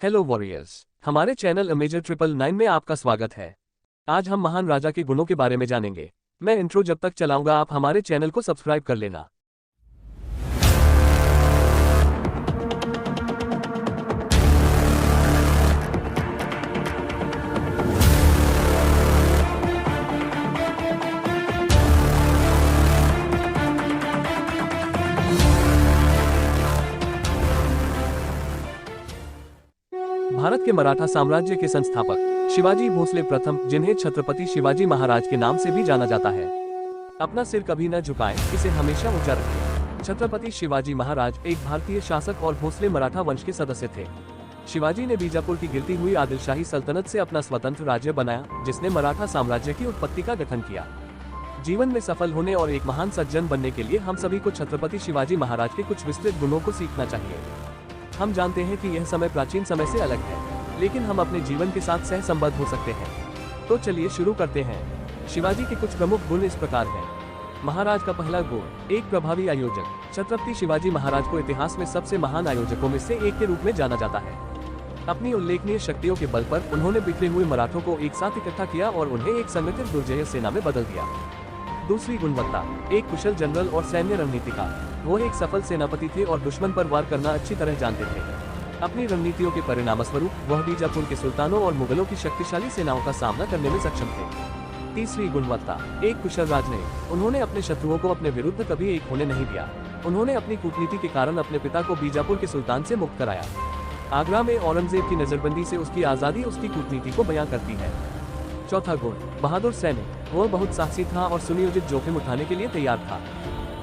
Hello warriors, हमारे channel a major 999 में आपका स्वागत है। आज हम महान राजा के गुणों के बारे में जानेंगे। मैं इंट्रो जब तक चलाऊंगा आप हमारे चैनल को सब्सक्राइब कर लेना। भारत के मराठा साम्राज्य के संस्थापक शिवाजी भोसले प्रथम, जिन्हें छत्रपति शिवाजी महाराज के नाम से भी जाना जाता है। अपना सिर कभी न झुकाएं, इसे हमेशा ऊंचा रखें। छत्रपति शिवाजी महाराज एक भारतीय शासक और भोसले मराठा वंश के सदस्य थे। शिवाजी ने बीजापुर की गिरती हुई आदिलशाही सल्तनत से अपना स्वतंत्र राज्य बनाया, जिसने मराठा साम्राज्य की उत्पत्ति का गठन किया। जीवन में सफल होने और एक महान सज्जन बनने के लिए हम सभी को छत्रपति शिवाजी महाराज के कुछ विस्तृत गुणों को सीखना चाहिए। हम जानते हैं कि यह समय प्राचीन समय से अलग है, लेकिन हम अपने जीवन के साथ सहसंबद्ध हो सकते हैं। तो चलिए शुरू करते हैं। शिवाजी के कुछ प्रमुख गुण इस प्रकार हैं। महाराज का पहला गुण, एक प्रभावी आयोजक। छत्रपति शिवाजी महाराज को इतिहास में सबसे महान आयोजकों में से एक के रूप में जाना जाता है। अपनी उल्लेखनीय शक्तियों के बल पर उन्होंने बिखरे हुए मराठों को एक साथ इकट्ठा किया और उन्हें एक संगठित दुर्जय सेना में बदल दिया। दूसरी गुणवत्ता, एक कुशल जनरल और सैन्य रणनीतिकार। वो एक सफल सेनापति थे और दुश्मन पर वार करना अच्छी तरह जानते थे। अपनी रणनीतियों के परिणामस्वरूप वह बीजापुर के सुल्तानों और मुगलों की शक्तिशाली सेनाओं का सामना करने में सक्षम थे। तीसरी गुणवत्ता, एक कुशल राजनयिक। उन्होंने अपने शत्रुओं को अपने विरुद्ध कभी एक होने नहीं दिया। उन्होंने अपनी कूटनीति के कारण अपने पिता को बीजापुर के सुल्तान से मुक्त कराया। आगरा में औरंगजेब की नजरबंदी से उसकी आजादी उसकी कूटनीति को बयां करती है। चौथा गुण, बहादुर सैनिक। वह बहुत साहसी था और सुनियोजित जोखिम उठाने के लिए तैयार था।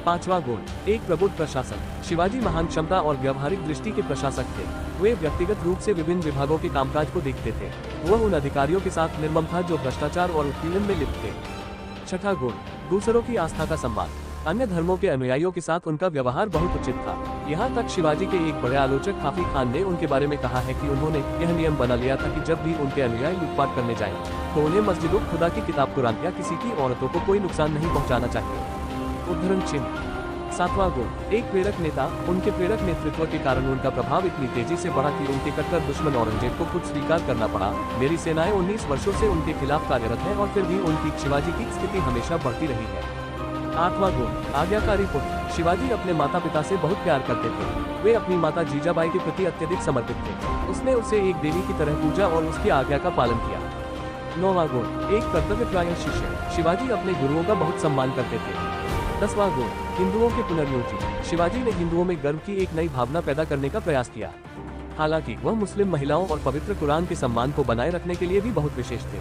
पांचवा गुण, एक प्रबुद्ध प्रशासक। शिवाजी महान क्षमता और व्यावहारिक दृष्टि के प्रशासक थे। वे व्यक्तिगत रूप से विभिन्न विभागों के कामकाज को देखते थे। वह उन अधिकारियों के साथ निर्मम था जो भ्रष्टाचार और उत्पीड़न में लिप्त थे। छठा गुण, दूसरों की आस्था का सम्मान। अन्य धर्मों के अनुयायियों के साथ उनका व्यवहार बहुत उचित था। यहाँ तक शिवाजी के एक बड़े आलोचक हाफी खान ने उनके बारे में कहा है कि उन्होंने यह नियम बना लिया था कि जब भी उनके अनुयायी लूटपाट करने जाएं, तो उन्हें मस्जिदों, खुदा की किताब कुरान या किसी की औरतों को कोई नुकसान नहीं पहुँचाना चाहिए। उद्धरण चिन्ह। सातवां गुण, एक प्रेरक नेता। उनके प्रेरक नेतृत्व के कारण उनका प्रभाव इतनी तेजी से बढ़ा कि उनके कट्टर दुश्मन औरंगजेब को खुद स्वीकार करना पड़ा। मेरी सेनाएं 19 वर्षों से उनके खिलाफ कार्यरत हैं और फिर भी उनकी शिवाजी की स्थिति हमेशा बढ़ती रही है। आठवां गुण, आज्ञाकारी पुत्र। शिवाजी अपने माता पिता से बहुत प्यार करते थे। वे अपनी माता जीजाबाई के प्रति अत्यधिक समर्पित थे। उसने उसे एक देवी की तरह पूजा और उसकी आज्ञा का पालन किया। नौवां गुण, एक कर्तव्यपरायण शिष्य। शिवाजी अपने गुरुओं का बहुत सम्मान करते थे। 10वां गुण, हिंदुओं के पुनर्योजी। शिवाजी ने हिंदुओं में गर्व की एक नई भावना पैदा करने का प्रयास किया। हालांकि वह मुस्लिम महिलाओं और पवित्र कुरान के सम्मान को बनाए रखने के लिए भी बहुत विशेष थे।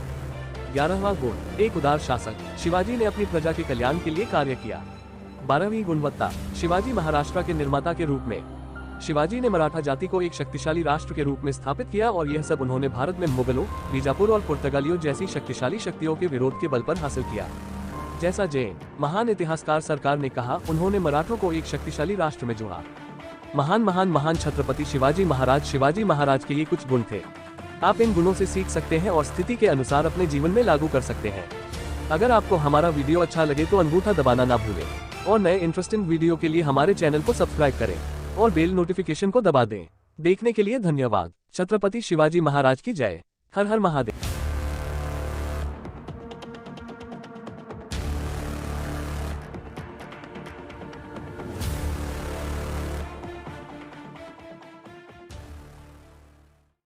11वां गुण, एक उदार शासक। शिवाजी ने अपनी प्रजा के कल्याण के लिए कार्य किया। 12वीं गुणवत्ता, शिवाजी महाराष्ट्र के निर्माता के रूप में। शिवाजी ने मराठा जाति को एक शक्तिशाली राष्ट्र के रूप में स्थापित किया और यह सब उन्होंने भारत में मुगलों, बीजापुर और पुर्तगालियों जैसी शक्तिशाली शक्तियों के विरोध के बल पर हासिल किया। जैसा जैन महान इतिहासकार सरकार ने कहा, उन्होंने मराठों को एक शक्तिशाली राष्ट्र में जोड़ा। महान छत्रपति शिवाजी महाराज के ये कुछ गुण थे। आप इन गुणों से सीख सकते हैं और स्थिति के अनुसार अपने जीवन में लागू कर सकते हैं। अगर आपको हमारा वीडियो अच्छा लगे तो अंगूठा दबाना ना भूलें और नए इंटरेस्टिंग वीडियो के लिए हमारे चैनल को सब्सक्राइब करें और बेल नोटिफिकेशन को दबा दें। देखने के लिए धन्यवाद। छत्रपति शिवाजी महाराज की जय। हर हर महादेव।